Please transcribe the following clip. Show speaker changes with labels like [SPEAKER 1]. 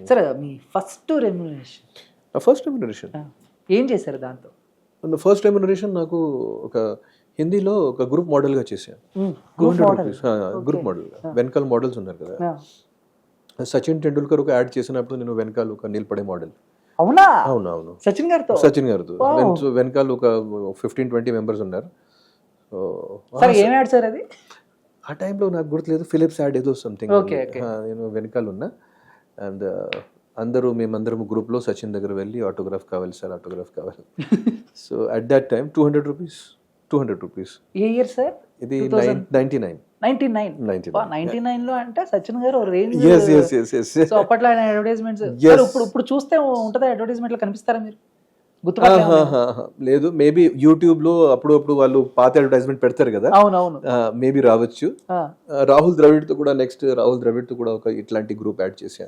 [SPEAKER 1] Sir మీ first remuneration
[SPEAKER 2] నా first remuneration,
[SPEAKER 1] ఏం చేశారు దాంతో?
[SPEAKER 2] ఫస్ట్ రెమ్యునరేషన్ నాకు ఒక హిందీలో ఒక గ్రూప్ మోడల్గా చేశాను. 200 రూపీస్ గ్రూప్ మోడల్. వెనకాల మోడల్స్ ఉన్నారు కదా, సచిన్ టెండూల్కర్ ఒక యాడ్ చేసినప్పుడు నేను వెనకాల ఒక నిలబడే మోడల్.
[SPEAKER 1] అవునా?
[SPEAKER 2] అవునవును,
[SPEAKER 1] సచిన్ గారితో.
[SPEAKER 2] సచిన్ గారితో వెనకాల ఒక 15-20 మెంబర్స్ ఉన్నారు.
[SPEAKER 1] సార్ ఏం యాడ్ సార్ అది?
[SPEAKER 2] ఆ టైంలో నాకు గుర్తులేదు, ఫిలిప్స్ యాడ్ ఏదో సంథింగ్.
[SPEAKER 1] Okay, okay.
[SPEAKER 2] నేను వెనకాల ఉన్నా అండ్ మేమందరం గ్రూప్లో సచిన్ దగ్గర వెళ్ళి ఆటోగ్రాఫ్ కావాలి సార్, ఆటోగ్రాఫ్ కావాలి. So at that time 200 rupees.
[SPEAKER 1] A year sir
[SPEAKER 2] ఇది 99.
[SPEAKER 1] 99 లో అంటే సచిన్ గారు రేంజ్.
[SPEAKER 2] yes.
[SPEAKER 1] సో అప్పట్లో ఆయన అడ్వర్టైజ్మెంట్స్ ఇప్పుడు చూస్తే ఉంటదా అడ్వర్టైజ్మెంట్ లో కనిపిస్తారా మీరు?
[SPEAKER 2] లేదు, మేబీ యూట్యూబ్ లో అప్పుడప్పుడు వాళ్ళు పాత అడ్వర్టైజ్మెంట్ పెడతారు కదా,
[SPEAKER 1] అవునవును,
[SPEAKER 2] మేబీ రావచ్చు. రాహుల్ ద్రవిడ్ తో కూడా ఒక ఇట్లాంటి గ్రూప్ యాడ్ చేశాను.